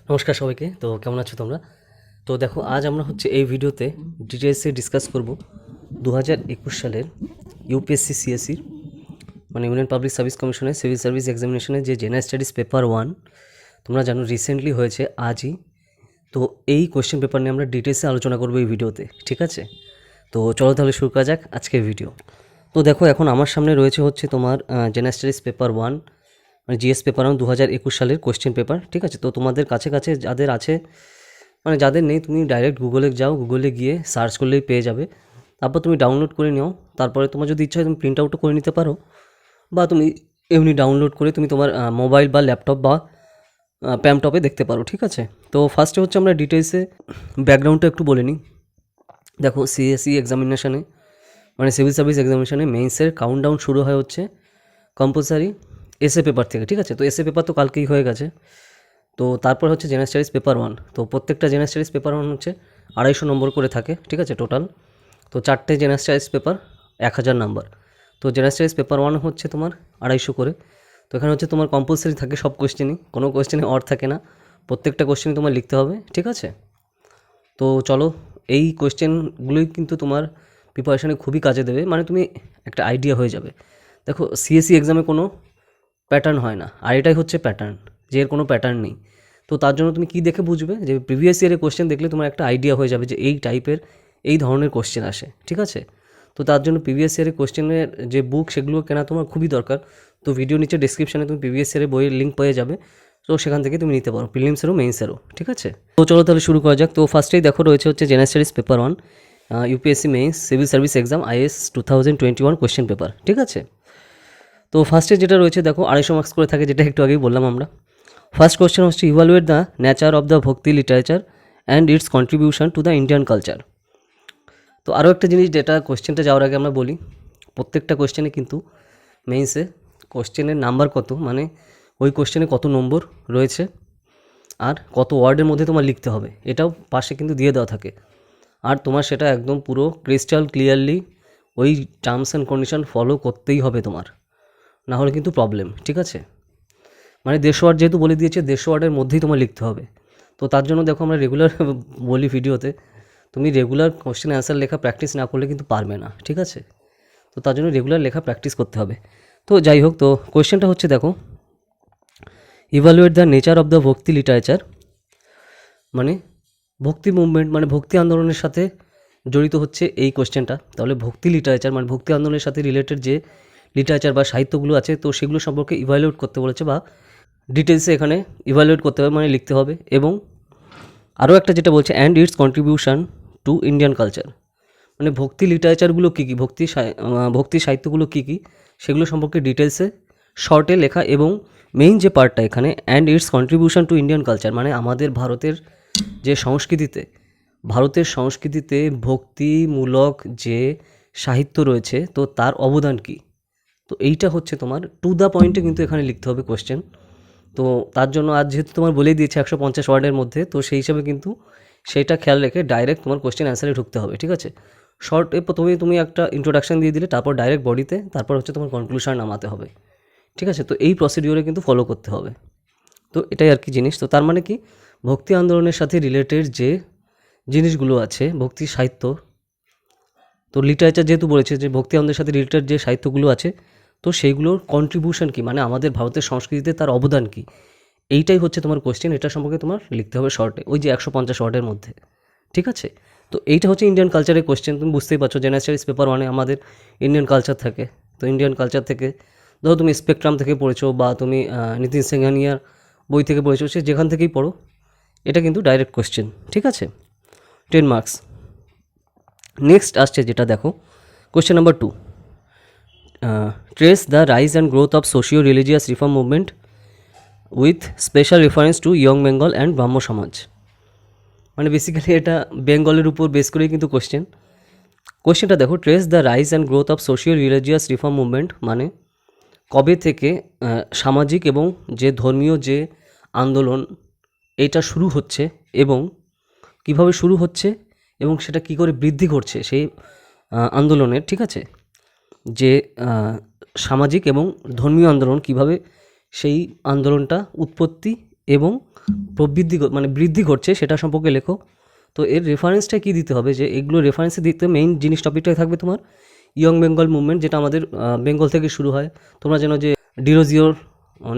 নমস্কার সবাইকে। তো কেমন আছো তোমরা? তো দেখো, আজ আমরা এই ভিডিওতে ডিটেলসে ডিসকাস করব 2021 সালের ইউপিএসসি সিএসসির মানে ইউনিয়ন পাবলিক সার্ভিস কমিশনের সিভিল সার্ভিস এক্সামিনেশনের যে জেনারেল স্টাডিজ পেপার 1 তোমরা জানো রিসেন্টলি হয়েছে আজই। তো এই কোয়েশ্চেন পেপার নিয়ে আমরা ডিটেলসে আলোচনা করবো এই ভিডিওতে, ঠিক আছে? তো চলো তাহলে শুরু করা যাক আজকের ভিডিও। তো দেখো, এখন আমার সামনে রয়েছে তোমার জেনারেল স্টাডিজ পেপার 1 মানে জিএস পেপার 1 2021 সালের কোয়েশ্চেন পেপার, ঠিক আছে? তো তোমাদের কাছে কাছে যাদের আছে, মানে যাদের নেই, তুমি ডাইরেক্ট গুগলে যাও, গুগলে গিয়ে সার্চ করলেই পেয়ে যাবে। তারপর তুমি ডাউনলোড করে নিও। তারপরে তোমার যদি ইচ্ছা হয় তুমি প্রিন্ট আউটও করে নিতে পারো, বা তুমি এমনি ডাউনলোড করে তুমি তোমার মোবাইল বা ল্যাপটপ বা প্যামটপে দেখতে পারো, ঠিক আছে? তো ফার্স্টে আমরা ডিটেলসে ব্যাকগ্রাউন্ডটা একটু বলে নিই। দেখো, সিএসসি এক্সামিনেশানে মানে সিভিল সার্ভিস এক্সামিনেশানে মেইনসের কাউন্টডাউন শুরু হয় কম্পালসারি এসএ পেপার থেকে, ঠিক আছে? তো এসএ পেপার তো কালকেই হয়ে গেছে। তো তারপর জেনারেল স্টাডিজ পেপার 1। তো প্রত্যেকটা জেনারেল স্টাডিজ পেপার 1 250 নম্বর করে থাকে, ঠিক আছে? টোটাল তো 4টে জেনারেল স্টাডিজ পেপার 1000 নাম্বার। তো জেনারেল স্টাডিজ পেপার 1 তোমার 250 করে। তো এখানে তোমার কম্পালসারি থাকে সব কোয়েশ্চেনই, কোনো কোয়েশ্চেনে অড থাকে না, প্রত্যেকটা কোয়েশ্চেনই তোমার লিখতে হবে, ঠিক আছে? তো চলো, এই কোয়েশ্চেনগুলোই কিন্তু তোমার প্রিপারেশানে খুবই কাজে দেবে, মানে তুমি একটা আইডিয়া হয়ে যাবে। দেখো, সিএসসি এক্সামে কোনো প্যাটার্ন হয় না, আর এটাই প্যাটার্ন, যে এর কোনো প্যাটার্ন নেই। তো তার জন্য তুমি কি দেখে বুঝবে? যে প্রিভিয়াস ইয়ারের কোয়েশ্চেন দেখলে তোমার একটা আইডিয়া হয়ে যাবে যে এই টাইপের এই ধরনের কোয়েশ্চেন আসে, ঠিক আছে? তো তার জন্য প্রিভিয়াস ইয়ারের কোয়েশ্চেনের যে বুক সেগুলো কেনা তোমার খুবই দরকার। তো ভিডিও নিচে ডিসক্রিপশানে তুমি প্রিভিয়াস ইয়ারের বইয়ের লিঙ্ক পেয়ে যাবে। তো সেখান থেকে তুমি নিতে পারো, প্রিলিমসেরও মেইনসেরও, ঠিক আছে? তো চলো তাহলে শুরু করা যাক। তো ফার্স্টেই দেখো রয়েছে general studies paper 1 UPSC means civil service exam is 2021 question paper, ঠিক আছে? তো ফার্স্টে যেটা রয়েছে দেখো 250 মার্কস করে থাকে, যেটা একটু আগেই বললাম আমরা। First question evaluate the nature of the bhakti literature and its contribution to the Indian culture. তো আরও একটা জিনিস যেটা কোয়েশ্চেনটা যাওয়ার আগে আমরা বলি, প্রত্যেকটা কোয়েশ্চেনে কিন্তু মেইনসে কোয়েশ্চেনের নাম্বার কত, মানে ওই কোয়েশ্চেনে কত নম্বর রয়েছে আর কত ওয়ার্ডের মধ্যে তোমার লিখতে হবে, এটাও পাশে কিন্তু দিয়ে দেওয়া থাকে। আর তোমার সেটা একদম পুরো ক্রিস্টাল ক্লিয়ারলি ওই টার্মস অ্যান্ড কন্ডিশন ফলো করতেই হবে তোমার, না হলে কিন্তু প্রবলেম, ঠিক আছে? মানে 150 ওয়ার্ড যেহেতু বলে দিয়েছে, 150 ওয়ার্ডের মধ্যেই তোমার লিখতে হবে। তো তার জন্য দেখো, আমরা রেগুলার বলি ভিডিওতে, তুমি রেগুলার কোশ্চেন অ্যান্সার লেখা প্র্যাকটিস না করলে কিন্তু পারবে না, ঠিক আছে? তো তার জন্য রেগুলার লেখা প্র্যাকটিস করতে হবে। তো যাই হোক, তো কোয়েশ্চেনটা দেখো, evaluate the nature of the bhakti literature, মানে ভক্তি মুভমেন্ট মানে ভক্তি আন্দোলনের সাথে জড়িত এই কোয়েশ্চেনটা। তাহলে ভক্তি লিটারেচার মানে ভক্তি আন্দোলনের সাথে রিলেটেড যে লিটারেচার বা সাহিত্যগুলো আছে, তো সেগুলো সম্পর্কে ইভালুয়েট করতে বলেছে, বা ডিটেলসে এখানে ইভালুয়েট করতে হবে, মানে লিখতে হবে। এবং আরও একটা যেটা বলছে, and its contribution two Indian culture, মানে ভক্তি লিটারেচারগুলো কী কী, ভক্তি সাহিত্যগুলো কী কী, সেগুলো সম্পর্কে ডিটেলসে শর্টে লেখা। এবং মেইন যে পার্টটা এখানে, and its contribution two Indian culture, মানে আমাদের ভারতের সংস্কৃতিতে ভক্তিমূলক যে সাহিত্য রয়েছে, তো তার অবদান কী। তো এইটা তোমার টু দ্য পয়েন্টে কিন্তু এখানে লিখতে হবে কোয়েশ্চেন। তো তার জন্য আজ যেহেতু তোমার বলেই দিয়েছে 150 ওয়ার্ডের মধ্যে, তো সেই হিসাবে কিন্তু সেইটা খেয়াল রেখে ডাইরেক্ট তোমার কোয়েশ্চেন অ্যান্সারে ঢুকতে হবে, ঠিক আছে? শর্টে প্রথমেই তুমি একটা ইন্ট্রোডাকশান দিয়ে দিলে, তারপর ডাইরেক্ট বডিতে, তারপর তোমার কনক্লুশন নামাতে হবে, ঠিক আছে? তো এই প্রসিডিওরে কিন্তু ফলো করতে হবে। তো এটাই আর কি জিনিস। তো তার মানে কি, ভক্তি আন্দোলনের সাথে রিলেটেড যে জিনিসগুলো আছে, ভক্তি সাহিত্য, তো লিটারেচার যেহেতু বলেছে যে ভক্তি আন্দোলনের সাথে রিলেটেড যে সাহিত্যগুলো আছে, তো সেইগুলোর কন্ট্রিবিউশন কী, মানে আমাদের ভারতের সংস্কৃতিতে তার অবদান কী, এইটাই তোমার কোয়েশ্চেন। এটা সম্পর্কে তোমার লিখতে হবে শর্টে, ওই যে 150 ওয়ার্ডের মধ্যে, ঠিক আছে? তো এইটা ইন্ডিয়ান কালচারের কোয়েশ্চেন। তুমি বুঝতেই পারছো, জেনারেল স্টাডিজ পেপার 1 আমাদের ইন্ডিয়ান কালচার থাকে। তো ইন্ডিয়ান কালচার থেকে ধরো তুমি স্পেকট্রাম থেকে পড়েছো, বা তুমি নিতিন সিংহানিয়ার বই থেকে পড়েছো, সে যেখান থেকেই পড়ো, এটা কিন্তু ডাইরেক্ট কোয়েশ্চেন, ঠিক আছে? 10 মার্কস। নেক্সট আসছে যেটা দেখো, question number 2, trace the rise and growth of socio religious reform movement with special reference to young Bengal and Brahmo Samaj. মানে বেসিক্যালি এটা বেঙ্গলের উপর বেস করেই কিন্তু কোয়েশ্চেনটা দেখো, trace the rise and growth of socio religious reform movement, মানে কবে থেকে সামাজিক এবং যে ধর্মীয় যে আন্দোলন এটা শুরু হচ্ছে, এবং কিভাবে শুরু হচ্ছে, এবং সেটা কি করে বৃদ্ধি করছে সেই আন্দোলনের, ঠিক আছে? যে সামাজিক এবং ধর্মীয় আন্দোলন কিভাবে সেই আন্দোলনটা উৎপত্তি এবং বৃদ্ধি ঘটছে সেটা সম্পর্কে লেখো। তো এর রেফারেন্সটা কী দিতে হবে, যে এগুলো রেফারেন্সে দিতে মেইন জিনিস টপিকটাই থাকবে তোমার ইয়ং বেঙ্গল মুভমেন্ট, যেটা আমাদের বেঙ্গল থেকে শুরু হয়। তোমরা জানো যে ডিরোজিওর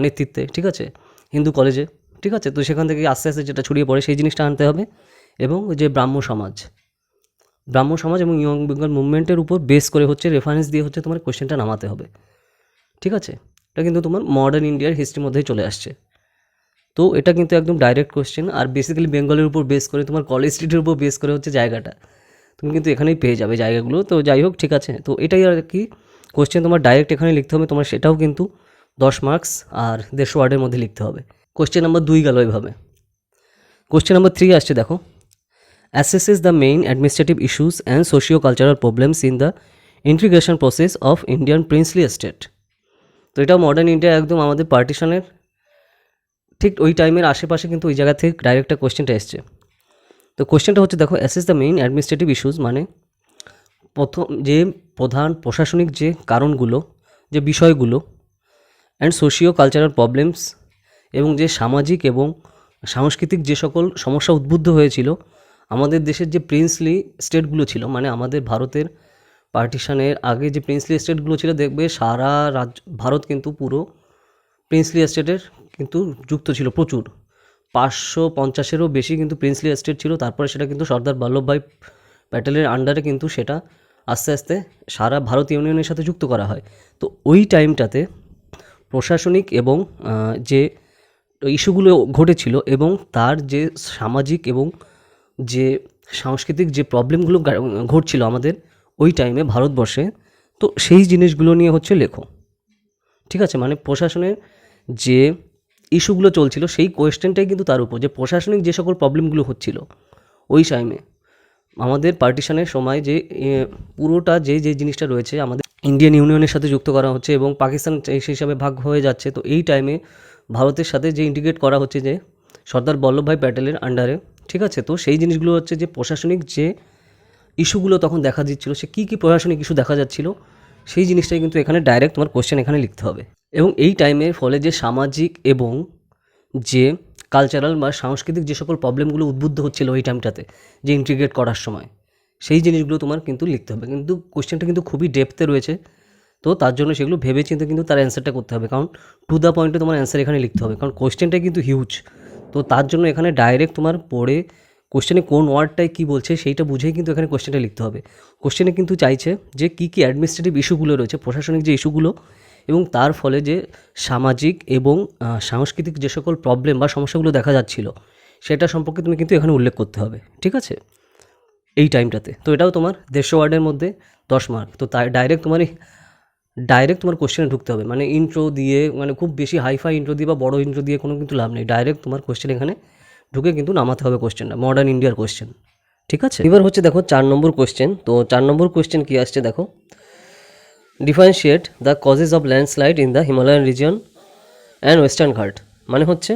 নেতৃত্বে, ঠিক আছে, হিন্দু কলেজে, ঠিক আছে, তো সেখান থেকে আস্তে আস্তে যেটা ছড়িয়ে পড়ে সেই জিনিসটা আনতে হবে। এবং যে ব্রাহ্ম সমাজ এবং ইয়ং বেঙ্গল মুভমেন্টের উপর বেস করে হচ্ছে রেফারেন্স দিয়ে হচ্ছে তোমার কোয়েশ্চেনটা নামাতে হবে, ঠিক আছে। এটা কিন্তু তোমার মডার্ন ইন্ডিয়ার হিস্ট্রির মধ্যেই চলে আসছে। তো এটা কিন্তু একদম ডাইরেক্ট কোয়েশ্চেন, আর বেসিক্যালি বেঙ্গলের উপর বেস করে তোমার কলেজ স্ট্রিটের উপর বেস করে হচ্ছে জায়গাটা তুমি কিন্তু এখানেই পেয়ে যাবে জায়গাগুলো। তো যাই হোক, ঠিক আছে, তো এটাই আর কি কোয়েশ্চেন তোমার ডাইরেক্ট এখানে লিখতে হবে তোমার, সেটাও কিন্তু 10 মার্কস আর 150 ওয়ার্ডের মধ্যে লিখতে হবে। কোয়েশ্চেন নাম্বার 2 গেল এভাবে। কোয়েশ্চেন নাম্বার 3 আসছে দেখো, assesses the main administrative issues and socio-cultural problems in the integration process of Indian princely state। তো এটা মডার্ন ইন্ডিয়া একদম আমাদের পার্টিশনের ঠিক ওই টাইমের আশেপাশে কিন্তু ওই জায়গা থেকে ডাইরেক্টটা কোয়েশ্চেনটা এসছে। তো কোয়েশ্চেনটা হচ্ছে দেখো, assess the main administrative issues, মানে প্রধান প্রশাসনিক যে কারণগুলো, যে বিষয়গুলো, অ্যান্ড সোশিও কালচারাল প্রবলেমস, এবং যে সামাজিক এবং সাংস্কৃতিক যে সকল সমস্যা উদ্বুদ্ধ হয়েছিল আমাদের দেশের যে প্রিন্সলি স্টেটগুলো ছিল, মানে আমাদের ভারতের পার্টিশনের আগে যে প্রিন্সলি স্টেটগুলো ছিল, দেখবে সারা ভারত কিন্তু পুরো প্রিন্সলি স্টেটের কিন্তু যুক্ত ছিল প্রচুর, 550-এরও বেশি কিন্তু প্রিন্সলি স্টেট ছিল। তারপরে সেটা কিন্তু সর্দার বল্লভভাই প্যাটেলের আন্ডারে কিন্তু সেটা আস্তে আস্তে সারা ভারত ইউনিয়নের সাথে যুক্ত করা হয়। তো ওই টাইমটাতে প্রশাসনিক এবং যে ইস্যুগুলো ঘটেছিল এবং তার যে সামাজিক এবং যে সাংস্কৃতিক যে প্রবলেমগুলো ঘটছিল আমাদের ওই টাইমে ভারতবর্ষে, তো সেই জিনিসগুলো নিয়ে হচ্ছে লেখো, ঠিক আছে। মানে প্রশাসনের যে ইস্যুগুলো চলছিল সেই কোয়েশ্চেনটাই কিন্তু তার উপর, যে প্রশাসনিক যে সকল প্রবলেমগুলো হচ্ছিল ওই টাইমে আমাদের পার্টিশনের সময়, যে পুরোটা যে জিনিসটা রয়েছে আমাদের ইন্ডিয়ান ইউনিয়নের সাথে যুক্ত করা হচ্ছে এবং পাকিস্তান সেই হিসাবে ভাগ হয়ে যাচ্ছে। তো এই টাইমে ভারতের সাথে যে ইন্টিগ্রেট করা হচ্ছে যে সর্দার বল্লভভাই প্যাটেলের আন্ডারে, ঠিক আছে। তো সেই জিনিসগুলো হচ্ছে যে প্রশাসনিক যে ইস্যুগুলো তখন দেখা দিচ্ছিল, সে কী কী প্রশাসনিক ইস্যু দেখা যাচ্ছিল সেই জিনিসটাই কিন্তু এখানে ডাইরেক্ট তোমার কোয়েশ্চেন এখানে লিখতে হবে। এবং এই টাইমের ফলে যে সামাজিক এবং যে কালচারাল বা সাংস্কৃতিক যে সকল প্রবলেমগুলো উদ্বুদ্ধ হচ্ছিল ওই টাইমটাতে যে ইন্টিগ্রেট করার সময়, সেই জিনিসগুলো তোমার কিন্তু লিখতে হবে। কিন্তু কোয়েশ্চেনটা কিন্তু খুবই ডেপথে রয়েছে, তো তার জন্য সেগুলো ভেবে চিন্তে কিন্তু তার অ্যান্সারটা করতে হবে, কারণ টু দ্য পয়েন্টে তোমার অ্যান্সার এখানে লিখতে হবে, কারণ কোয়েশ্চেনটা কিন্তু হিউজ। তো তার জন্য এখানে ডাইরেক্ট তোমার পড়ে কোয়েশ্চেনে কোন ওয়ার্ডটাই কী বলছে সেইটা বুঝেই কিন্তু এখানে কোয়েশ্চেনটা লিখতে হবে। কোয়েশ্চেনে কিন্তু চাইছে যে কী কী অ্যাডমিনিস্ট্রেটিভ ইস্যুগুলো রয়েছে, প্রশাসনিক যে ইস্যুগুলো, এবং তার ফলে যে সামাজিক এবং সাংস্কৃতিক যে সকল প্রবলেম বা সমস্যাগুলো দেখা যাচ্ছিল সেটা সম্পর্কে তুমি কিন্তু এখানে উল্লেখ করতে হবে, ঠিক আছে, এই টাইমটাতে। তো এটাও তোমার 150 ওয়ার্ডের মধ্যে 10 মার্ক। তো তাই ডাইরেক্ট তোমার কোয়েশ্চেনে ঢুকতে হবে, মানে ইন্ট্রো দিয়ে, মানে খুব বেশি হাইফাই ইন্ট্রো দিয়ে বা বড় ইন্ট্রো দিয়ে কোনো কিন্তু লাভ নেই। ডাইরেক্ট তোমার কোয়েশ্চেন এখানে ঢুকে কিন্তু নামাতে হবে কোয়েশ্চেনটা, মডার্ন ইন্ডিয়ার কোয়েশ্চেন, ঠিক আছে। এবার হচ্ছে দেখো 4 নম্বর কোয়েশ্চেন। তো 4 নম্বর কোয়েশ্চেন কী আসছে দেখো, differentiate the causes of landslide in the Himalayan region and western ঘাট, মানে হচ্ছে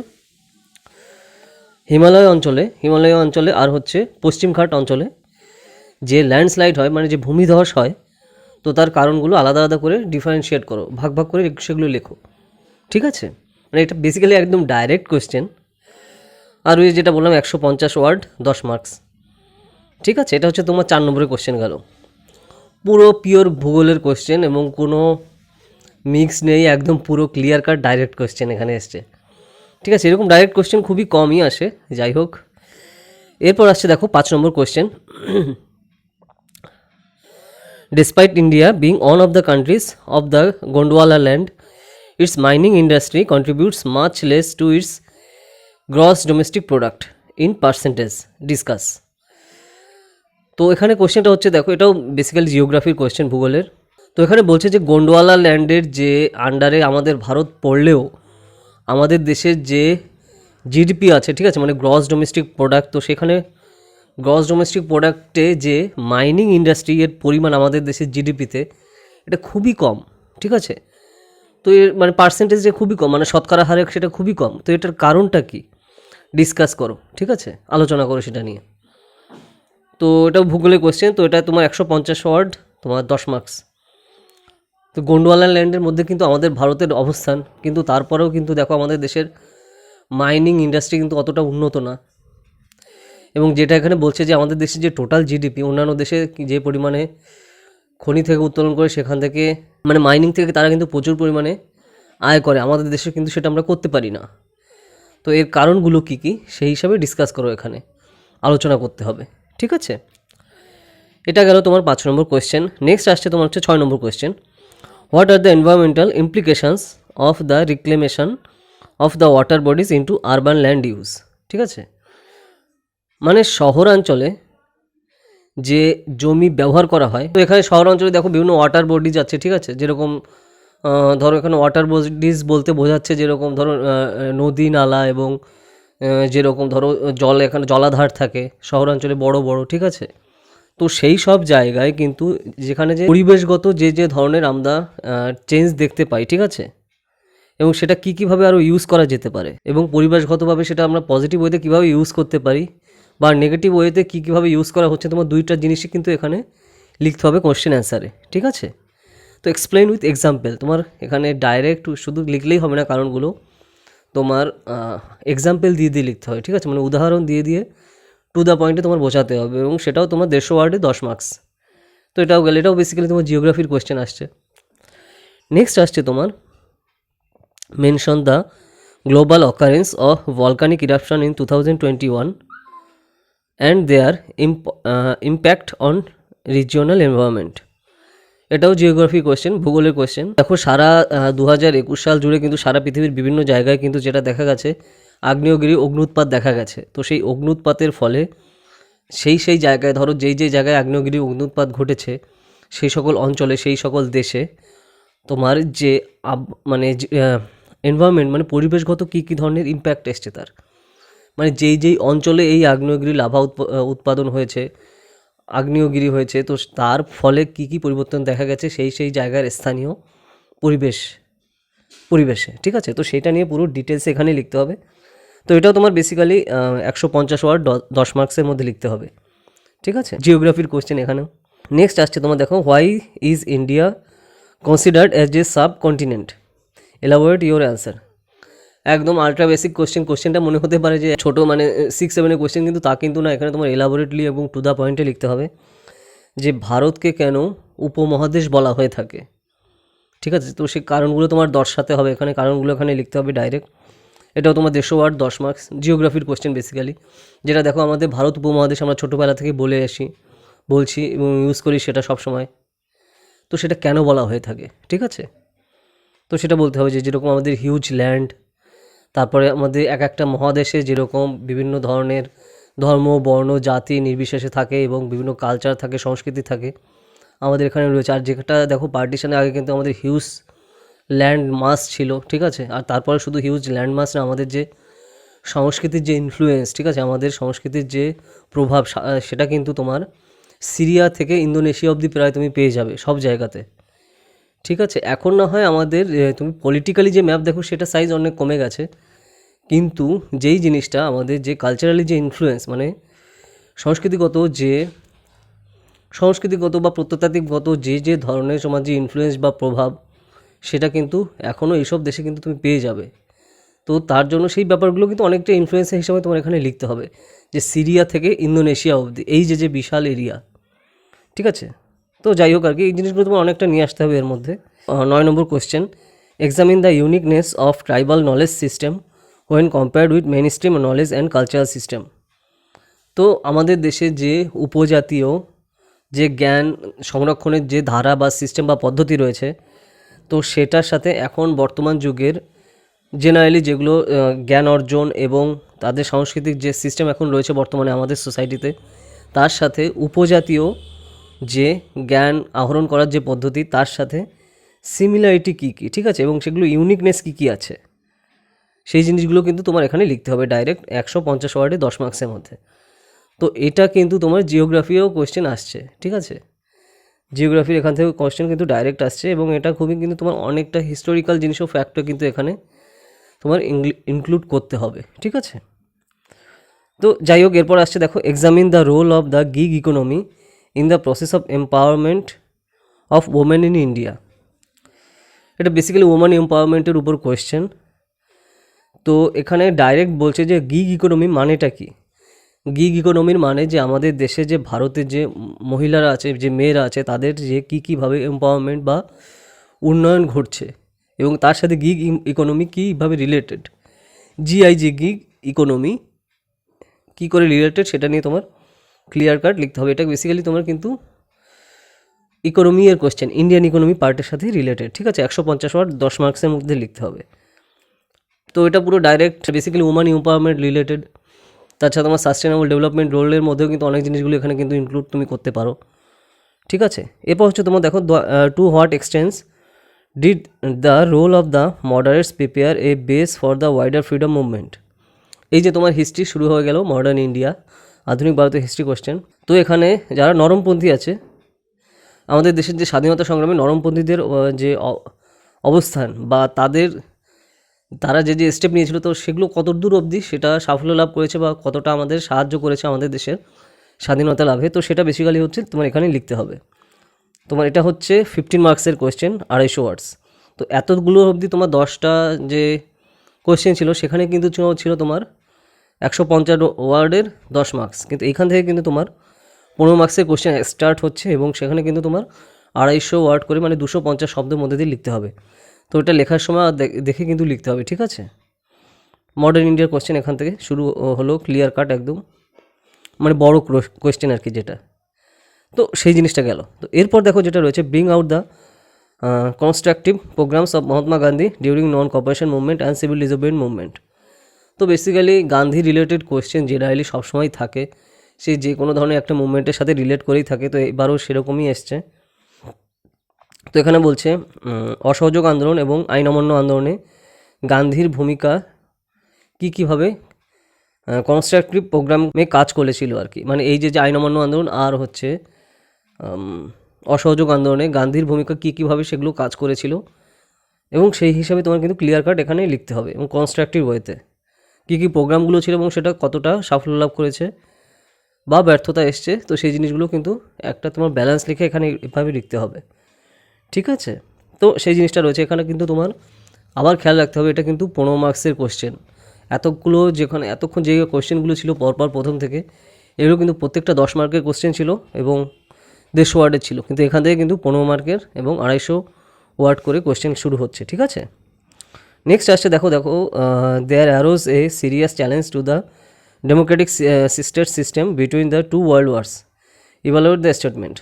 হিমালয় অঞ্চলে আর হচ্ছে পশ্চিম ঘাট অঞ্চলে যে ল্যান্ডস্লাইড হয়, মানে যে ভূমিধস হয়, তো তার কারণগুলো আলাদা আলাদা করে ডিফারেন্সিয়েট করো, ভাগ ভাগ করে সেগুলো লেখো, ঠিক আছে। মানে এটা বেসিক্যালি একদম ডাইরেক্ট কোয়েশ্চেন, আর ওই যেটা বললাম 150 ওয়ার্ড 10 মার্কস, ঠিক আছে। এটা হচ্ছে তোমার 4 নম্বরের কোয়েশ্চেন গেল, পুরো পিওর ভূগোলের কোয়েশ্চেন এবং কোনো মিক্স নেই, একদম পুরো ক্লিয়ার কাট ডাইরেক্ট কোয়েশ্চেন এখানে এসছে, ঠিক আছে। এরকম ডাইরেক্ট কোয়েশ্চেন খুবই কমই আসে, যাই হোক। এরপর আসছে দেখো 5 নম্বর question, Despite India being one of the countries of the Gondwana land, its mining industry contributes much less to its gross domestic product in percentage. Discuss. তো এখানে কোয়েশ্চেনটা হচ্ছে দেখো, এটাও বেসিক্যালি জিওগ্রাফির কোয়েশ্চেন, ভূগোলের। তো এখানে বলছে যে গোন্ডওয়ালা ল্যান্ডের যে আন্ডারে আমাদের ভারত পড়লেও আমাদের দেশের যে জিডিপি আছে, ঠিক আছে, মানে গ্রস ডোমেস্টিক প্রোডাক্ট, তো সেখানে গ্রস ডোমেস্টিক প্রোডাক্টে যে মাইনিং ইন্ডাস্ট্রি এর পরিমাণ আমাদের দেশের জিডিপিতে এটা খুবই কম, ঠিক আছে। তো এর মানে পার্সেন্টেজ যে খুবই কম, মানে শতকরা হারে সেটা খুবই কম। তো এটার কারণটা কি ডিসকাস করো, ঠিক আছে, আলোচনা করো সেটা নিয়ে। তো এটাও ভূগোলের কোয়েশ্চেন, তো এটা তোমার 150 ওয়ার্ড, তোমার 10 মার্কস। তো গোন্ডওয়ালা ল্যান্ডের মধ্যে কিন্তু আমাদের ভারতের অবস্থান, কিন্তু তারপরেও কিন্তু দেখো আমাদের দেশের মাইনিং ইন্ডাস্ট্রি কিন্তু অতটা উন্নত না, এবং যেটা এখানে বলছে যে আমাদের দেশে যে টোটাল জিডিপি অন্যান্য দেশে যে পরিমাণে খনি থেকে উত্তোলন করে সেখান থেকে মানে মাইনিং থেকে তারা কিন্তু প্রচুর পরিমাণে আয় করে, আমাদের দেশে কিন্তু সেটা আমরা করতে পারি না। তো এর কারণগুলো কী কী সেই হিসাবে ডিসকাস করো, এখানে আলোচনা করতে হবে, ঠিক আছে। এটা গেল তোমার 5 নম্বর কোয়েশ্চেন। নেক্সট আসছে তোমার হচ্ছে 6 নম্বর question, what are the environmental implications of the reclamation of the water bodies into urban land use, ঠিক আছে। মানে শহরাঞ্চলে যে জমি ব্যবহার করা হয়, তো এখানে শহরাঞ্চলে দেখো বিভিন্ন ওয়াটার বডিজ আছে, ঠিক আছে। যেরকম ধরো এখানে ওয়াটার বডিজ বলতে বোঝাচ্ছে যেরকম ধরো নদী নালা এবং যেরকম ধরো জল, এখানে জলাধার থাকে শহরাঞ্চলে বড় বড়, ঠিক আছে। তো সেই সব জায়গায় কিন্তু যেখানে যে পরিবেশগত যে ধরনের আমরা চেঞ্জ দেখতে পাই, ঠিক আছে, এবং সেটা কীভাবে আরও ইউজ করা যেতে পারে, এবং পরিবেশগতভাবে সেটা আমরা পজিটিভ ওয়েতে কীভাবে ইউজ করতে পারি বা নেগেটিভ ওয়েতে কীভাবে ইউজ করা হচ্ছে, তোমার দুইটা জিনিসই কিন্তু এখানে লিখতে হবে কোশ্চেন অ্যান্সারে, ঠিক আছে। তো এক্সপ্লেন উইথ এক্সাম্পল, তোমার এখানে ডাইরেক্ট শুধু লিখলেই হবে না, কারণগুলো তোমার এক্সাম্পল দিয়ে লিখতে হবে, ঠিক আছে, মানে উদাহরণ দিয়ে টু দ্য পয়েন্টে তোমার বোঝাতে হবে, এবং সেটাও তোমার 150 ওয়ার্ডে 10 মার্কস। তো এটাও গেলে, এটাও বেসিক্যালি তোমার জিওগ্রাফির কোয়েশ্চেন আসছে। নেক্সট আসছে তোমার mention the global occurrence of volcanic eruption in 2021 and their impact on regional environment. এটাও জিওগ্রাফি কোয়েশ্চেন, ভূগোলের কোয়েশ্চেন। দেখো সারা 2021 সাল জুড়ে কিন্তু সারা পৃথিবীর বিভিন্ন জায়গায় কিন্তু যেটা দেখা গেছে, আগ্নেয়গিরি অগ্নুৎপাত দেখা গেছে। তো সেই অগ্নুৎপাতের ফলে সেই জায়গায়, ধরো যেই জায়গায় আগ্নেয়গিরি অগ্নুৎপাত ঘটেছে সেই সকল অঞ্চলে, সেই সকল দেশে তোমার যে মানে এনভায়রনমেন্ট মানে পরিবেশগত কী ধরনের ইম্প্যাক্ট এসছে তার, মানে যেই অঞ্চলে এই আগ্নেয়গিরি লাভা উৎপাদন হয়েছে, আগ্নেয়গিরি হয়েছে, তো তার ফলে কী পরিবর্তন দেখা গেছে সেই জায়গার স্থানীয় পরিবেশে, ঠিক আছে। তো সেইটা নিয়ে পুরো ডিটেলস এখানে লিখতে হবে। তো এটাও তোমার বেসিক্যালি 150 ওয়ার্ড 10 মার্কসের মধ্যে লিখতে হবে, ঠিক আছে, জিওগ্রাফির কোয়েশ্চেন এখানেও। নেক্সট আসছে তোমার দেখো, why is India considered as a sub continent, elaborate your answer. একদম আলট্রা বেসিক কোশ্চেনটা মনে হতে পারে যে ছোটো, মানে 6-7 কোয়েশ্চেন, কিন্তু তা কিন্তু না। এখানে তোমার এলাবোরেটলি এবং টু দ্য পয়েন্টে লিখতে হবে যে ভারতকে কেন উপমহাদেশ বলা হয়ে থাকে, ঠিক আছে। তো সেই কারণগুলো তোমার দর্শাতে হবে, এখানে কারণগুলো এখানে লিখতে হবে ডাইরেক্ট। এটাও তোমার 150 ওয়ার্ড 10 মার্কস, জিওগ্রাফির কোয়েশ্চেন বেসিক্যালি, যেটা দেখো আমাদের ভারত উপমহাদেশ আমরা ছোটোবেলা থেকে বলছি এবং ইউজ করি সেটা সব সময়। তো সেটা কেন বলা হয়ে থাকে, ঠিক আছে। তো সেটা বলতে হবে যে যেরকম আমাদের হিউজ ল্যান্ড, তারপরে আমাদের এক একটা মহাদেশে যেরকম বিভিন্ন ধরনের ধর্ম, বর্ণ, জাতি নির্বিশেষে থাকে এবং বিভিন্ন কালচার থাকে, সংস্কৃতি থাকে, আমাদের এখানে রয়েছে। আর যেটা দেখো পার্টিশনের আগে কিন্তু আমাদের হিউজ ল্যান্ড মাস ছিল, ঠিক আছে। আর তারপরে শুধু হিউজ ল্যান্ড মাস না, আমাদের যে সংস্কৃতির যে ইনফ্লুয়েন্স, ঠিক আছে, আমাদের সংস্কৃতির যে প্রভাব, সেটা কিন্তু তোমার সিরিয়া থেকে ইন্দোনেশিয়া অবধি প্রায় তুমি পেয়ে যাবে সব জায়গাতে, ঠিক আছে। এখন না হয় আমাদের তুমি পলিটিক্যালি যে ম্যাপ দেখো সেটা সাইজ অনেক কমে গেছে, কিন্তু যেই জিনিসটা আমাদের যে কালচারালি যে ইনফ্লুয়েন্স, মানে সংস্কৃতিগত বা প্রত্নতাত্ত্বিকগত যে ধরনের তোমার যে ইনফ্লুয়েন্স বা প্রভাব, সেটা কিন্তু এখনও এইসব দেশে কিন্তু তুমি পেয়ে যাবে। তো তার জন্য সেই ব্যাপারগুলো কিন্তু অনেকটা ইনফ্লুয়েন্সের হিসাবে তোমার এখানে লিখতে হবে, যে সিরিয়া থেকে ইন্দোনেশিয়া অবধি এই যে বিশাল এরিয়া, ঠিক আছে। তো যাই হোক আর কি, এই জিনিসগুলো তোমার অনেকটা নিয়ে আসতে হবে এর মধ্যে। 9 নম্বর question, examine the uniqueness of tribal knowledge system when compared with mainstream knowledge and cultural system. তো আমাদের দেশে যে উপজাতীয় যে জ্ঞান সংরক্ষণের যে ধারা বা সিস্টেম বা পদ্ধতি রয়েছে, তো সেটার সাথে এখন বর্তমান যুগের জেনারেলি যেগুলো জ্ঞান অর্জন এবং তাদের সাংস্কৃতিক যে সিস্টেম এখন রয়েছে বর্তমানে আমাদের সোসাইটিতে, তার সাথে উপজাতীয় যে জ্ঞান আহরণ করার যে পদ্ধতি, তার সাথে সিমিলারিটি কী কী, ঠিক আছে, এবং সেগুলো ইউনিকনেস কী কী আছে, সেই জিনিসগুলো কিন্তু তোমার এখানে লিখতে হবে ডাইরেক্ট 150 ওয়ার্ডে 10 মার্কসের মধ্যে। তো এটা কিন্তু তোমার জিওগ্রাফিও কোয়েশ্চেন আসছে, ঠিক আছে, জিওগ্রাফির এখান থেকে কোয়েশ্চেন কিন্তু ডাইরেক্ট আসছে, এবং এটা খুবই কিন্তু তোমার অনেকটা হিস্টোরিক্যাল জিনিসও ফ্যাক্টর কিন্তু এখানে তোমার ইনক্লুড করতে হবে, ঠিক আছে। তো যাই হোক, এরপর আসছে দেখো, examine the role of the gig economy in the process of empowerment of women in India. এটা বেসিক্যালি ওমেন এম্পাওয়ারমেন্টের উপর কোয়েশ্চেন। তো এখানে ডাইরেক্ট বলছে যে গিগ ইকোনমি মানেটা কি। গিগ ইকোনমির মানে যে আমাদের দেশে যে ভারতের যে মহিলারা আছে, যে মেয়েরা আছে, তাদের যে কীভাবে এম্পাওয়ারমেন্ট বা উন্নয়ন ঘটছে এবং তার সাথে গিগ ইকোনমি কীভাবে রিলেটেড। জিআইজি গিগ ইকোনমি কী করে রিলেটেড সেটা নিয়ে তোমার ক্লিয়ার কাট লিখতে হবে। এটা বেসিক্যালি তোমার কিন্তু ইকোনমি এর কোশ্চেন, ইন্ডিয়ান ইকোনমি পার্টের সাথে রিলেটেড, ঠিক আছে। 150 ওয়ার্ড 10 মার্কসের মধ্যে লিখতে হবে। তো এটা পুরো direct basically woman empowerment related. তাছাড়া তোমার সাস্টেনেবল ডেভেলপমেন্ট রোলের মধ্যেও কিন্তু অনেক জিনিসগুলো এখানে কিন্তু ইনক্লুড তুমি করতে পারো, ঠিক আছে। এরপর হচ্ছে তোমার দেখো to what extent did the role of the moderates prepare a base for the wider freedom movement. এই যে তোমার হিস্ট্রি শুরু হয়ে গেল মডার্ন ইন্ডিয়া, আধুনিক ভারতের হিস্ট্রি কোশ্চেন। তো এখানে যারা নরমপন্থী আছে, আমাদের দেশের যে স্বাধীনতা সংগ্রামে নরমপন্থীদের যে অবস্থান বা তারা যে স্টেপ নিয়েছিল, তো সেগুলো কত দূর অবধি সেটা সাফল্য লাভ করেছে বা কতটা আমাদের সাহায্য করেছে আমাদের দেশের স্বাধীনতা লাভে, তো সেটা বেসিক্যালি হচ্ছে তোমার এখানে লিখতে হবে। তোমার এটা হচ্ছে 15 মার্কসের কোয়েশ্চেন, 250 ওয়ার্ডস। তো এতগুলো অবধি তোমার 10টা যে কোয়েশ্চেন ছিল সেখানে কিন্তু ছিল তোমার 150 ওয়ার্ডের 10 মার্কস, কিন্তু এইখান থেকে কিন্তু তোমার 15 মার্কসের কোয়েশ্চেন স্টার্ট হচ্ছে এবং সেখানে কিন্তু তোমার 250 ওয়ার্ড করে মানে 250 শব্দের মধ্যে দিয়ে লিখতে হবে। তো এটা লেখার সময় দেখে কিন্তু লিখতে হবে, ঠিক আছে। মডার্ন ইন্ডিয়ার কোয়েশ্চেন এখান থেকে শুরু হলো, ক্লিয়ার কাট একদম, মানে বড় কোয়েশ্চেন আর কি যেটা। তো সেই জিনিসটা গেল। তো এরপর দেখো যেটা রয়েছে, bring out the constructive programmes of Mahatma Gandhi during non cooperation movement and civil disobedience movement. তো basically Gandhi related question generally সবসময় থাকে, সে যে কোনো ধরনের একটা মুভমেন্টের সাথে রিলেট করেই থাকে। তো এবারও সেরকমই এসছে। তো এখানে বলছে অসহযোগ আন্দোলন এবং আইন অমান্য আন্দোলনে গান্ধীর ভূমিকা কীভাবে কনস্ট্রাকটিভ প্রোগ্রামে কাজ করেছিল আর কি। মানে এই যে আইন অমান্য আন্দোলন আর হচ্ছে অসহযোগ আন্দোলনে গান্ধীর ভূমিকা কীভাবে সেগুলো কাজ করেছিল এবং সেই হিসাবে তোমার কিন্তু ক্লিয়ার কাট এখানে লিখতে হবে এবং কনস্ট্রাকটিভ ওয়েতে কী প্রোগ্রামগুলো ছিল এবং সেটা কতটা সাফল্য লাভ করেছে বা ব্যর্থতা এসছে। তো সেই জিনিসগুলো কিন্তু একটা তোমার ব্যালেন্স লিখে এখানে এভাবে লিখতে হবে, ঠিক আছে। তো সেই জিনিসটা রয়েছে এখানে, কিন্তু তোমার আবার খেয়াল রাখতে হবে এটা কিন্তু 15 মার্কসের কোশ্চেন। এতক্ষণ যে কোশ্চেনগুলো ছিল পরপর প্রথম থেকে, এগুলো কিন্তু প্রত্যেকটা 10 মার্কের কোশ্চেন ছিল এবং 150 ওয়ার্ডের ছিল, কিন্তু এখান থেকে কিন্তু 15 মার্কের এবং 250 ওয়ার্ড করে কোশ্চেন শুরু হচ্ছে, ঠিক আছে। নেক্সট আসছে দেখো there arose a serious challenge to the democratic state system between the two world wars, evaluate the statement.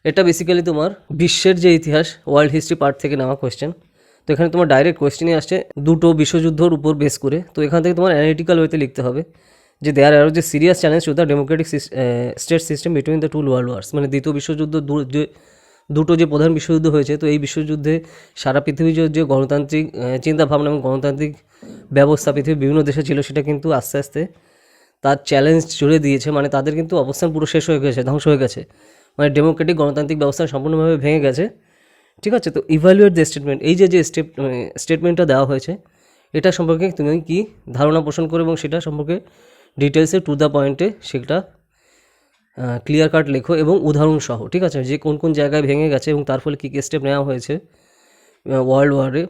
এটা বেসিক্যালি তোমার বিশ্বের যে ইতিহাস ওয়ার্ল্ড হিস্ট্রি পার্ট থেকে নেওয়া কোয়েশ্চেন। তো এখানে তোমার ডাইরেক্ট কোয়েশ্চেনই আসছে দুটো বিশ্বযুদ্ধর উপর বেস করে। তো এখান থেকে তোমার অ্যানালিটিক্যাল ওয়েতে লিখতে হবে যে there arose serious challenge to the democratic state system between the two world wars, মানে দ্বিতীয় বিশ্বযুদ্ধ দুটো যে প্রধান বিশ্বযুদ্ধ হয়েছে, তো এই বিশ্বযুদ্ধে সারা পৃথিবীর যে গণতান্ত্রিক চিন্তাভাবনা এবং গণতান্ত্রিক ব্যবস্থা পৃথিবীর বিভিন্ন দেশে ছিল, সেটা কিন্তু আস্তে আস্তে তার চ্যালেঞ্জ জুড়ে দিয়েছে। মানে তাদের কিন্তু অবস্থান পুরো শেষ হয়ে গেছে, ধ্বংস হয়ে গেছে, মানে ডেমোক্রেটিক গণতান্ত্রিক ব্যবস্থা সম্পূর্ণভাবে ভেঙে গেছে, ঠিক আছে। তো ইভ্যালুয়েট দ্য স্টেটমেন্ট, এই যে স্টেটমেন্টটা দেওয়া হয়েছে এটা সম্পর্কে তুমি কি ধারণা পোষণ করো এবং সেটা সম্পর্কে ডিটেলসে টু দ্য পয়েন্টে সেটা ক্লিয়ার কাট লেখো এবং উদাহরণ সহ, ঠিক আছে, যে কোন কোন জায়গায় ভেঙে গেছে এবং তার ফলে কী কী স্টেপ নেওয়া হয়েছে ওয়ার্ল্ড ওয়ারে,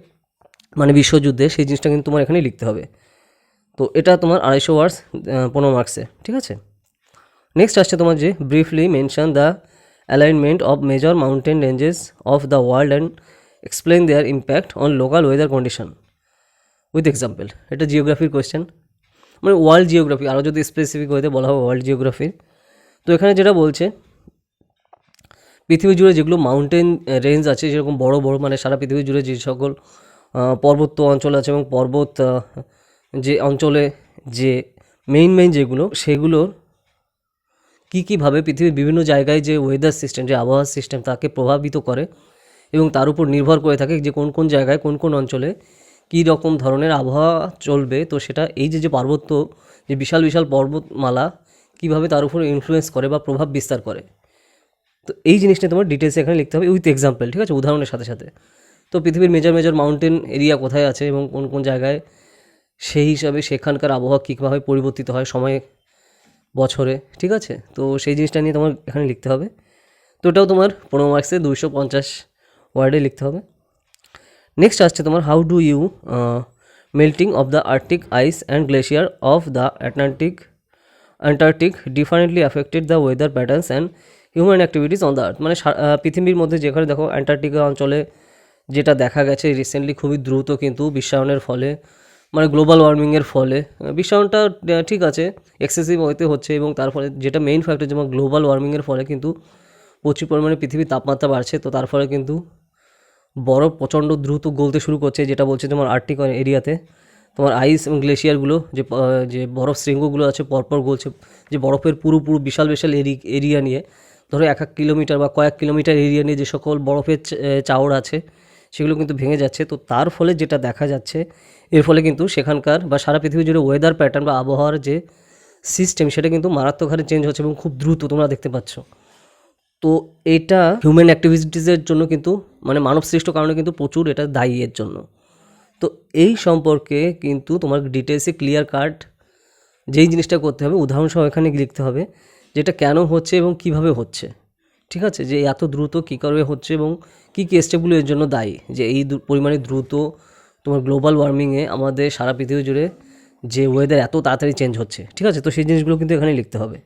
মানে বিশ্বযুদ্ধে, সেই জিনিসটা কিন্তু তোমার এখানে লিখতে হবে। তো এটা তোমার 250 ওয়ার্ডস 15 মার্কসে, ঠিক আছে। নেক্সট আসছে তোমার যে briefly mention the alignment of major mountain ranges of the world and explain their impact on local weather condition with example. এটা জিওগ্রাফির কোয়েশ্চেন, মানে ওয়ার্ল্ড জিওগ্রাফি, আরও যদি স্পেসিফিক ওয়েতে বলা হয় ওয়ার্ল্ড জিওগ্রাফির। তো এখানে যেটা বলছে পৃথিবী জুড়ে যেগুলো মাউন্টেন রেঞ্জ আছে, যেরকম বড় বড়, মানে সারা পৃথিবী জুড়ে যে সকল পর্বত অঞ্চল আছে এবং পর্বত যে অঞ্চলে যে মেইন যেগুলো, সেগুলোর কীভাবে পৃথিবীর বিভিন্ন জায়গায় যে ওয়েদার সিস্টেম, যে আবহাওয়ার সিস্টেম তাকে প্রভাবিত করে এবং তার উপর নির্ভর করে থাকে যে কোন কোন জায়গায় কোন কোন অঞ্চলে কী রকম ধরনের আবহাওয়া চলবে। তো সেটা এই যে পার্বত্য, যে বিশাল বিশাল পর্বতমালা কীভাবে তার উপর ইনফ্লুয়েন্স করে বা প্রভাব বিস্তার করে। তো এই জিনিসটা তোমার ডিটেলসে এখানে লিখতে হবে উইথ এক্সাম্পল, ঠিক আছে, উদাহরণের সাথে সাথে। তো পৃথিবীর মেজর মাউন্টেন এরিয়া কোথায় আছে এবং কোন কোন জায়গায়, সেই হিসাবে সেখানকার আবহাওয়া কীভাবে পরিবর্তিত হয় সময়ে বছরে, ঠিক আছে। তো সেই জিনিসটা নিয়ে তোমার এখানে লিখতে হবে। তো এটাও তোমার 15 মার্কসে 250 ওয়ার্ডে লিখতে হবে। নেক্সট আসছে তোমার how do you melting of the Arctic ice and glacier of the Antarctic differently affected the weather patterns and human activities on the earth। মানে পৃথিবীর মধ্যে যেখানে দেখো অ্যান্টার্কটিকা অঞ্চলে যেটা দেখা গেছে রিসেন্টলি খুবই দ্রুত কিন্তু বিশ্বায়নের ফলে মানে গ্লোবাল ওয়ার্মিংয়ের ফলে বিশ্বায়নটা ঠিক আছে এক্সেসিভ হতে হচ্ছে এবং তার ফলে যেটা মেইন ফ্যাক্টর যেমন গ্লোবাল ওয়ার্মিংয়ের ফলে কিন্তু প্রচুর পরিমাণে পৃথিবীর তাপমাত্রা বাড়ছে, তো তার ফলে কিন্তু বরফ প্রচণ্ড দ্রুত গলতে শুরু করছে, যেটা বলছে তোমার আর্কটিক এরিয়াতে তোমার আইস এবং গ্লেশিয়ারগুলো যে বরফ শৃঙ্গগুলো আছে পরপর গলছে, যে বরফের পুরো বিশাল বিশাল এরিয়া নিয়ে ধরো 1 কিলোমিটার বা কয়েক কিলোমিটার এরিয়া নিয়ে যে সকল বরফের চাওড় আছে সেগুলো কিন্তু ভেঙে যাচ্ছে। তো তার ফলে যেটা দেখা যাচ্ছে এর ফলে কিন্তু সেখানকার বা সারা পৃথিবী জুড়ে ওয়েদার প্যাটার্ন বা আবহাওয়ার যে সিস্টেম সেটা কিন্তু মারাত্মক হারে চেঞ্জ হচ্ছে এবং খুব দ্রুত তোমরা দেখতে পাচ্ছ। তো এটা হিউম্যান অ্যাক্টিভিটিসের জন্য কিন্তু মানে মানব সৃষ্ট কারণে কিন্তু প্রচুর এটা দায়ী এর জন্য। তো এই সম্পর্কে কিন্তু তোমার ডিটেলসে ক্লিয়ার কাট যেই জিনিসটা করতে হবে উদাহরণসহ এখানে লিখতে হবে যেটা কেন হচ্ছে এবং কিভাবে হচ্ছে, ঠিক আছে, যে এত দ্রুত কী করে হচ্ছে এবং কী কী স্টেপগুলো এর জন্য দায়ী, যে এই পরিমাণে দ্রুত তোমার গ্লোবাল ওয়ার্মিংয়ে আমাদের সারা পৃথিবী জুড়ে যে ওয়েদার এত তাড়াতাড়ি চেঞ্জ হচ্ছে, ঠিক আছে। তো সেই জিনিসগুলো কিন্তু এখানে লিখতে হবে।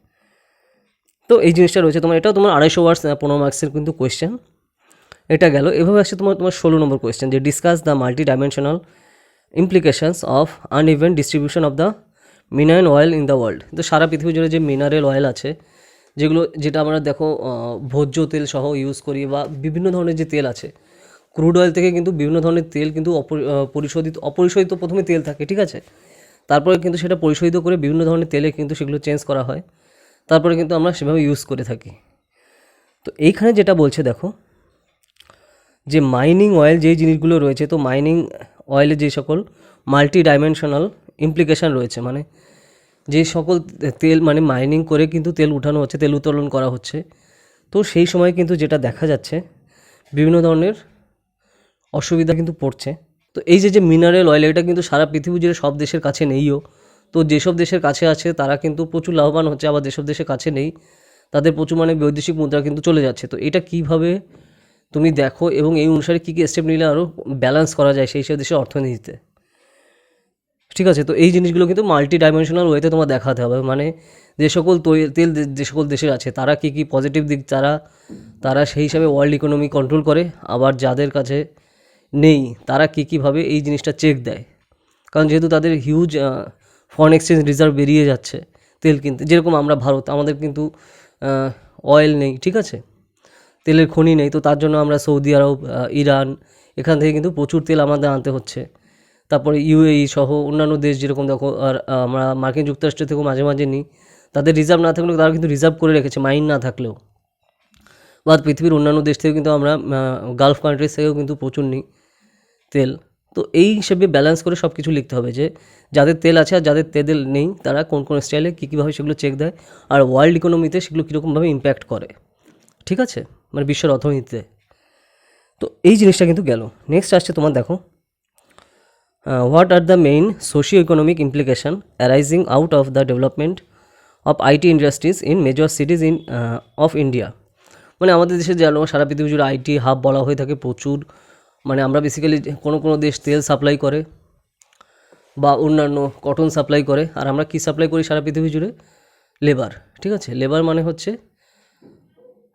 তো এই জিনিসটা রয়েছে তোমার, এটাও তোমার 250 ওয়ার্ডস 15 মার্কসের কিন্তু কোয়েশ্চেন। এটা গেল। এভাবে আসছে তোমার 16 নম্বর কোয়েশ্চেন, যে discuss the multi dimensional implications of uneven distribution of the mineral oil in the world. তো সারা পৃথিবী জুড়ে যে মিনারেল অয়েল আছে যেটা আমরা দেখো ভোজ্য তেল সহ ইউজ করি বা বিভিন্ন ধরনের যে তেল আছে, ক্রুড অয়েল থেকে কিন্তু বিভিন্ন ধরনের তেল কিন্তু অপরিশোধিত প্রথমে তেল থাকে, ঠিক আছে, তারপরে কিন্তু সেটা পরিশোধিত করে বিভিন্ন ধরনের তেলে কিন্তু সেগুলো চেঞ্জ করা হয়, তারপরে কিন্তু আমরা সেভাবে ইউজ করে থাকি। তো এইখানে যেটা বলছে দেখো যে মাইনিং অয়েল যেই জিনিসগুলো রয়েছে, তো মাইনিং অয়েলের যে সকল মাল্টি ডাইমেনশনাল ইমপ্লিকেশান রয়েছে, মানে যে সকল তেল মানে মাইনিং করে কিন্তু তেল উঠানো হচ্ছে, তেল উত্তোলন করা হচ্ছে, তো সেই সময় কিন্তু যেটা দেখা যাচ্ছে বিভিন্ন ধরনের অসুবিধা কিন্তু পড়ছে। তো এই যে মিনারেল অয়েল এটা কিন্তু সারা পৃথিবী জুড়ে সব দেশের কাছে নেইও, তো যেসব দেশের কাছে আছে তারা কিন্তু প্রচুর লাভবান হচ্ছে, আবার যেসব দেশের কাছে নেই তাদের প্রচুর মানে বৈদেশিক মুদ্রা কিন্তু চলে যাচ্ছে। তো এটা কিভাবে তুমি দেখো এবং এই অনুসারে কী কী স্টেপ নিলে আরও ব্যালেন্স করা যায় সেই সব দেশের অর্থনীতিতে, ঠিক আছে। তো এই জিনিসগুলো কিন্তু মাল্টি ডাইমেনশনাল ওয়েতে তোমার দেখাতে হবে, মানে যে সকল তেল যে সকল দেশের আছে তারা কী কী পজিটিভ দিক তারা সেই হিসাবে ওয়ার্ল্ড ইকোনমি কন্ট্রোল করে, আবার যাদের কাছে নেই তারা কীভাবে এই জিনিসটা চেক দেয়, কারণ যেহেতু তাদের হিউজ ফরেন এক্সচেঞ্জ রিজার্ভ বেরিয়ে যাচ্ছে তেল কিনতে, যেরকম আমরা ভারত আমাদের কিন্তু অয়েল নেই, ঠিক আছে, তেলের খনি নেই, তো তার জন্য আমরা সৌদি আরব ইরান এখান থেকে কিন্তু প্রচুর তেল আমাদের আনতে হচ্ছে। তারপরে ইউএই সহ অন্যান্য দেশ যেরকম দেখো, আর আমরা মার্কিন যুক্তরাষ্ট্র থেকেও মাঝে মাঝে নিই, তাদের রিজার্ভ না থাকলেও তারা কিন্তু রিজার্ভ করে রেখেছে মাইন না থাকলেও, বা পৃথিবীর অন্যান্য দেশ থেকেও কিন্তু আমরা গালফ কান্ট্রিজ থেকেও কিন্তু প্রচুর নিই তেল। তো এই হিসেবে ব্যালেন্স করে সব কিছু লিখতে হবে, যে যাদের তেল আছে আর যাদের তেল নেই তারা কোন কোন স্টাইলে কীভাবে সেগুলো চেক দেয়, আর ওয়ার্ল্ড ইকোনমিতে সেগুলো কীরকমভাবে ইম্প্যাক্ট করে, ঠিক আছে, মানে বিশ্বের অর্থনীতিতে। তো এই জিনিসটা কিন্তু গেল। নেক্সট আসছে তোমার দেখো, what are the main socio economic implication arising out of the development of IT industries in major সিটিজ of India. মানে আমাদের দেশে যেন সারা পৃথিবী জুড়ে আইটি হাব বলা হয়ে থাকে প্রচুর, মানে আমরা বেসিক্যালি কোনো দেশ তেল সাপ্লাই করে বা অন্যান্য কটন সাপ্লাই করে, আর আমরা কি সাপ্লাই করি সারা পৃথিবী জুড়ে? লেবার, ঠিক আছে, লেবার মানে হচ্ছে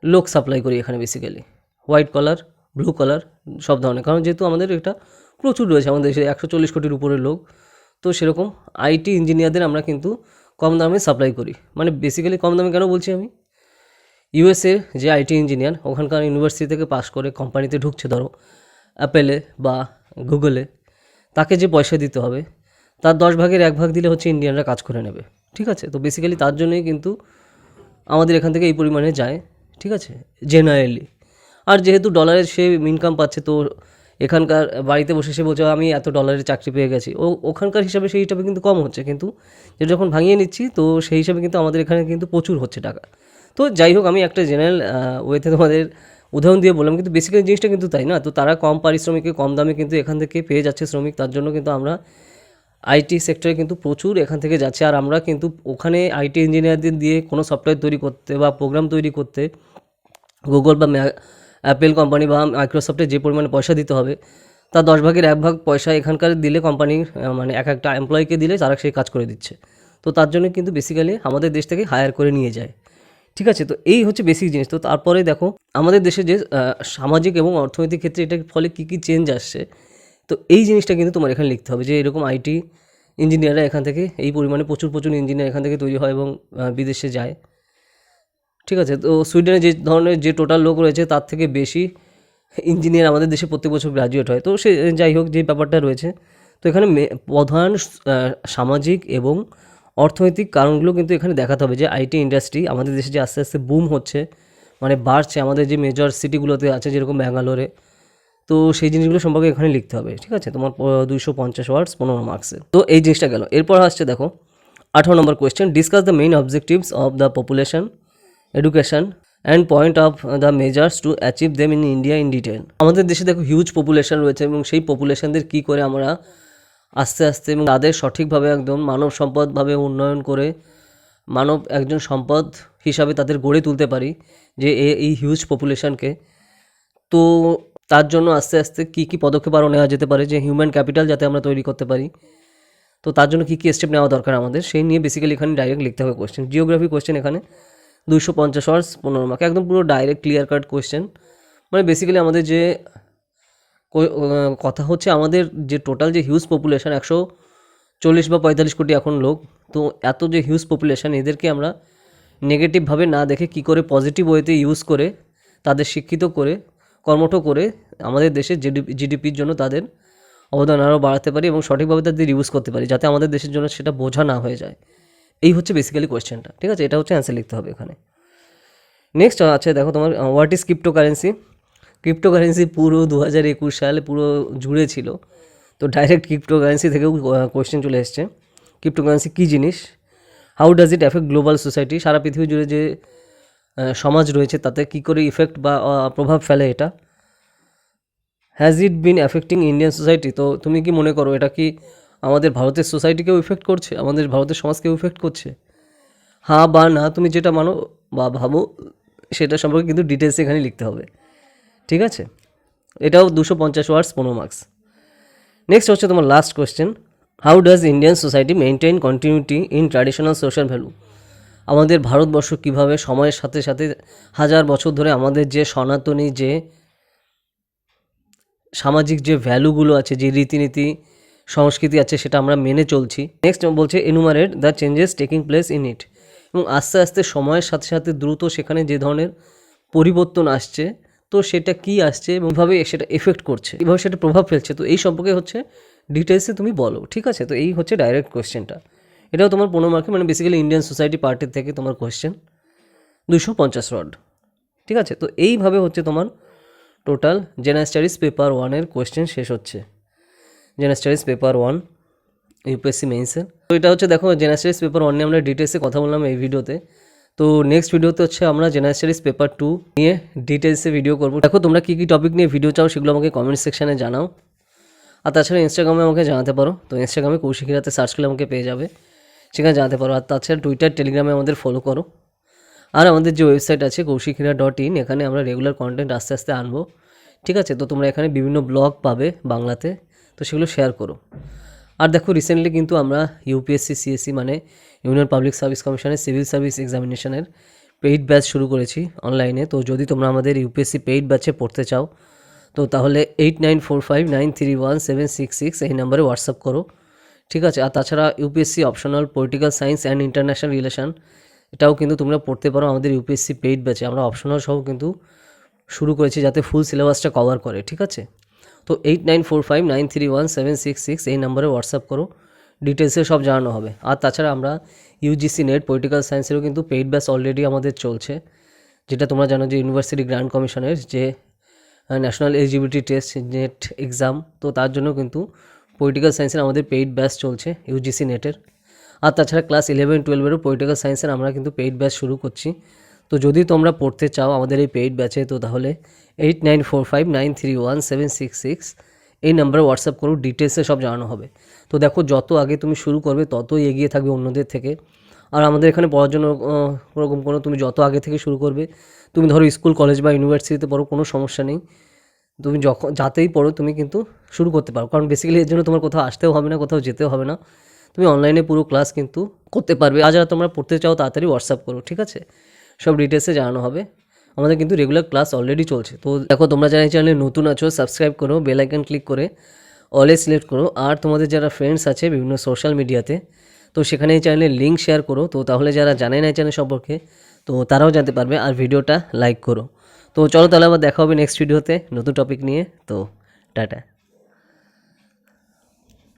লোক সাপ্লাই করি এখানে basically, white collar blue collar সব ধরনের, কারণ যেহেতু আমাদের এটা প্রচুর রয়েছে আমাদের দেশে 140 কোটির উপরে লোক, তো সেরকম আইটি ইঞ্জিনিয়ারদের আমরা কিন্তু কম দামে সাপ্লাই করি। মানে বেসিক্যালি কম দামে কেন বলছি আমি, ইউএসএ যে আইটি ইঞ্জিনিয়ার ওখানকার ইউনিভার্সিটি থেকে পাস করে কোম্পানিতে ঢুকছে, ধরো অ্যাপেলে বা গুগলে, তাকে যে পয়সা দিতে হবে তার 10 ভাগের 1 ভাগ দিলে হচ্ছে ইন্ডিয়ানরা কাজ করে নেবে, ঠিক আছে। তো বেসিক্যালি তার জন্যই কিন্তু আমাদের এখান থেকে এই পরিমাণে যায়, ঠিক আছে, জেনারেলি। আর যেহেতু ডলারের সে ইনকাম পাচ্ছে, তো এখানকার বাড়িতে বসে সে বলছে আমি এত ডলারের চাকরি পেয়ে গেছি, ওখানকার হিসাবে সেই হিসাবে কিন্তু কম হচ্ছে, কিন্তু যেটা যখন ভাঙিয়ে নিচ্ছি তো সেই হিসাবে কিন্তু আমাদের এখানে কিন্তু প্রচুর হচ্ছে টাকা। তো যাই হোক, আমি একটা জেনারেল ওয়েতে তোমাদের উদাহরণ দিয়ে বললাম, কিন্তু বেসিক্যালি জিনিসটা কিন্তু তাই না। তো তারা কম পারিশ্রমিকে কম দামে কিন্তু এখান থেকে পেয়ে যাচ্ছে শ্রমিক, তার জন্য কিন্তু আমরা আইটি সেক্টরে কিন্তু প্রচুর এখান থেকে যাচ্ছে, আর আমরা কিন্তু ওখানে আইটি ইঞ্জিনিয়ারদের দিয়ে কোনো সফটওয়্যার তৈরি করতে বা প্রোগ্রাম তৈরি করতে গুগল বা অ্যাপেল কোম্পানি বা মাইক্রোসফটে যে পরিমাণে পয়সা দিতে হবে, তার 10 ভাগের 1 ভাগ পয়সা এখানকার দিলে কোম্পানির মানে এক একটা এমপ্লয়িকে দিলে তারা সেই কাজ করে দিচ্ছে। তো তার জন্য কিন্তু বেসিক্যালি আমাদের দেশ থেকে হায়ার করে নিয়ে যায়। ঠিক আছে, তো এই হচ্ছে বেসিক জিনিস। তো তারপরে দেখো আমাদের দেশে যে সামাজিক এবং অর্থনৈতিক ক্ষেত্রে এটার ফলে কী কী চেঞ্জ আসছে, তো এই জিনিসটা কিন্তু তোমার এখানে লিখতে হবে যে এরকম আইটি ইঞ্জিনিয়াররা এখান থেকে এই পরিমাণে প্রচুর ইঞ্জিনিয়ার এখান থেকে তৈরি হয় এবং বিদেশে যায়। ঠিক আছে, তো সুইডেনে যে ধরনের যে টোটাল লোক রয়েছে তার থেকে বেশি ইঞ্জিনিয়ার আমাদের দেশে প্রত্যেক বছর গ্র্যাজুয়েট হয়। তো সে যাই হোক, যে ব্যাপারটা রয়েছে, তো এখানে প্রধান সামাজিক এবং অর্থনৈতিক কারণগুলো কিন্তু এখানে দেখাতে হবে যে আইটি ইন্ডাস্ট্রি আমাদের দেশে যে আস্তে আস্তে বুম হচ্ছে, মানে বাড়ছে আমাদের যে মেজর সিটিগুলোতে আছে যেরকম ব্যাঙ্গালোরে, তো সেই জিনিসগুলো সম্পর্কে এখানে লিখতে হবে। ঠিক আছে, তোমার 250 ওয়ার্ডস 15 মার্কসে। তো এই জিনিসটা গেল। এরপর আসছে দেখো 18 নম্বর question, discuss the main objectives of the population education and point of the measures to achieve them in India in detail. আমাদের দেশে দেখো হিউজ পপুলেশন রয়েছে এবং সেই পপুলেশনদের কী করে আমরা আস্তে আস্তে এবং তাদের সঠিকভাবে একদম মানব সম্পদভাবে উন্নয়ন করে মানব একজন সম্পদ হিসাবে তাদের গড়ে তুলতে পারি যে এই হিউজ পপুলেশনকে। তো তার জন্য আস্তে আস্তে কী কী পদক্ষেপ আরও নেওয়া যেতে পারে যে হিউম্যান ক্যাপিটাল যাতে আমরা তৈরি করতে পারি, তো তার জন্য কী কী স্টেপ নেওয়া দরকার আমাদের, সেই নিয়ে বেসিক্যালি এখানে ডাইরেক্ট লিখতে হবে কোয়েশ্চেন। জিওগ্রাফি কোয়েশ্চেন এখানে 250 ওয়ার্ডস 15 মার্ক, একদম পুরো ডাইরেক্ট ক্লিয়ার কাট কোয়েশ্চেন। মানে বেসিক্যালি আমাদের যে কথা হচ্ছে আমাদের যে টোটাল যে হিউজ পপুলেশন 140 বা 45 কোটি এখন লোক, তো এত যে হিউজ পপুলেশন এদেরকে আমরা নেগেটিভভাবে না দেখে কী করে পজিটিভ ওয়েতে ইউজ করে তাদের শিক্ষিত করে কর্মঠ করে আমাদের দেশের জিডিপির জন্য তাদের অবদান আরও বাড়াতে পারি এবং সঠিকভাবে তাদের ইউজ করতে পারি যাতে আমাদের দেশের জন্য সেটা বোঝা না হয়ে যায়। এই হচ্ছে বেসিক্যালি কোয়েশ্চেনটা। ঠিক আছে, এটা হচ্ছে অ্যান্সার লিখতে হবে এখানে। নেক্সট আছে দেখো তোমার হোয়াট ইজ ক্রিপ্টোকারেন্সি। ক্রিপ্টোকারেন্সি পুরো 2021 সালে পুরো জুড়ে ছিল, তো ডাইরেক্ট ক্রিপ্টোকারেন্সি থেকেও কোয়েশ্চেন চলে এসছে। ক্রিপ্টোকারেন্সি কী জিনিস, how does it affect global society, সারা পৃথিবী জুড়ে যে সমাজ রয়েছে তাতে কী করে ইফেক্ট বা প্রভাব ফেলে এটা। Has it been affecting Indian society, তো তুমি কি মনে করো এটা কি আমাদের ভারতের সোসাইটিকেও ইফেক্ট করছে, আমাদের ভারতের সমাজকেও ইফেক্ট করছে? হ্যাঁ বা না, তুমি যেটা মানো বা ভাবো সেটা সম্পর্কে কিন্তু ডিটেলস এখানে লিখতে হবে। ঠিক আছে, এটাও 250 ওয়ার্ডস 15 মার্কস। নেক্সট হচ্ছে তোমার last question, how does Indian society maintain continuity in traditional social value. আমাদের ভারতবর্ষ কীভাবে সময়ের সাথে সাথে হাজার বছর ধরে আমাদের যে সনাতনী যে সামাজিক যে ভ্যালুগুলো আছে, যে রীতিনীতি সংস্কৃতি আছে সেটা আমরা মেনে চলছি। নেক্সট বলছে enumerate the changes taking place in it, এবং আস্তে আস্তে সময়ের সাথে সাথে দ্রুত সেখানে যে ধরনের পরিবর্তন আসছে, তো সেটা কি আসছে এবং কীভাবে সেটা এফেক্ট করছে, কীভাবে সেটা প্রভাব ফেলছে, তো এই সম্পর্কে হচ্ছে ডিটেলসে তুমি বলো। ঠিক আছে, তো এই হচ্ছে ডাইরেক্ট কোয়েশ্চেনটা। এটাও তোমার 15 মার্কে, মানে বেসিক্যালি ইন্ডিয়ান সোসাইটি পার্টির থেকে তোমার কোয়েশ্চেন 250 ওয়ার্ড। ঠিক আছে, তো এইভাবে হচ্ছে তোমার টোটাল জেনারেল স্টাডিজ পেপার 1-এর কোয়েশ্চেন শেষ হচ্ছে। জেনারেল স্টাডিজ পেপার 1 ইউপিএসসি মেইনসের। তো এটা হচ্ছে দেখো জেনারেল স্টাডিজ পেপার 1 নিয়ে আমরা ডিটেলসে কথা বললাম এই ভিডিওতে। তো নেক্সট ভিডিওতে হচ্ছে আমরা জেনারেল স্টাডিজ পেপার 2 নিয়ে ডিটেলসে ভিডিও করবো। দেখো তোমরা কী কী টপিক নিয়ে ভিডিও চাও সেগুলো আমাকে কমেন্ট সেকশানে জানাও। আর তাছাড়া ইনস্টাগ্রামে আমাকে জানাতে পারো, তো ইনস্টাগ্রামে কৌশিক হীরাতে সার্চ করলে আমাকে পেয়ে যাবে, সেখানে জানাতে পারো। আর তাছাড়া টুইটার টেলিগ্রামে আমাদের ফলো করো। আর আমাদের যে ওয়েবসাইট আছে kaushikheera.in, এখানে আমরা রেগুলার কন্টেন্ট আস্তে আস্তে আনবো। ঠিক আছে, তো তোমরা এখানে বিভিন্ন ব্লগ পাবে বাংলাতে, তো সেগুলো শেয়ার করো। আর দেখো রিসেন্টলি কিন্তু আমরা ইউপিএসসি সিএসসি মানে ইউনিয়ন পাবলিক সার্ভিস কমিশনের সিভিল সার্ভিস এক্সামিনেশনের পেইড ব্যাচ শুরু করেছি অনলাইনে। তো যদি তোমরা আমাদের ইউপিএসসি পেইড ব্যাচে পড়তে চাও, তো তাহলে 8945931766 এই নাম্বারে হোয়াটসঅ্যাপ করো। ঠিক আছে, আর তাছাড়া UPSC optional political science and international relation, এটাও কিন্তু তোমরা পড়তে পারো আমাদের ইউপিএসসি পেইড ব্যাচে। আমরা অপশনাল সহ কিন্তু শুরু করেছি যাতে ফুল সিলেবাসটা কভার করে। ঠিক আছে, তো 8945931766 এই নাম্বারে হোয়াটসঅ্যাপ করো, ডিটেলসে সব জানানো হবে। আর তাছাড়া আমরা ইউজিসি নেট পলিটিক্যাল সায়েন্সেরও কিন্তু পেইড ব্যাচ অলরেডি আমাদের চলছে, যেটা তোমরা জানো যে ইউনিভার্সিটি গ্র্যান্ড কমিশনের যে national eligibility test net exam, তো তার জন্য কিন্তু পলিটিক্যাল সায়েন্সের আমাদের পেইড ব্যাচ চলছে ইউজিসি নেটের। আর তাছাড়া ক্লাস 11-12-এরও পলিটিক্যাল সায়েন্সের আমরা কিন্তু পেইড ব্যাচ শুরু করছি। তো যদি তোমরা পড়তে চাও আমাদের এই পেইড ব্যাচে, তো তাহলে 8945931766 এই নাম্বারে হোয়াটসঅ্যাপ করো, ডিটেলসে সব জানানো হবে। তো দেখো যত আগে তুমি শুরু করবে ততই এগিয়ে থাকবে অন্যদের থেকে। আর আমাদের এখানে পড়ার জন্য ওরকম কোনো তুমি যত আগে থেকে শুরু করবে, তুমি ধরো স্কুল কলেজ বা ইউনিভার্সিটিতে পড়ো, কোনো সমস্যা নেই। তুমি যখন যাতেই পড়ো তুমি কিন্তু শুরু করতে পারো, কারণ বেসিক্যালি এর জন্য তোমার কোথাও আসতেও হবে না, কোথাও যেতেও হবে না, তুমি অনলাইনে পুরো ক্লাস কিন্তু করতে পারবে। আর যারা তোমরা পড়তে চাও তাড়াতাড়ি হোয়াটসঅ্যাপ করো, ঠিক আছে? সব ডিটেলসে জানানো হবে। আমাদের কিন্তু রেগুলার ক্লাস অলরেডি চলছে। তো দেখো, তোমরা যারা এই চ্যানেলে নতুন আছো সাবস্ক্রাইব করো, বেল আইকন ক্লিক করে অলে সিলেক্ট করো। আর তোমাদের যারা ফ্রেন্ডস আছে বিভিন্ন সোশ্যাল মিডিয়াতে, তো সেখানে এই চ্যানেলের লিঙ্ক শেয়ার করো, তো তাহলে যারা জানে না এই চ্যানেল সম্পর্কে তো তারাও জানতে পারবে। আর ভিডিওটা লাইক করো। তো চলো তাহলে আবার দেখা হবে নেক্সট ভিডিওতে নতুন টপিক নিয়ে। তো টাটা।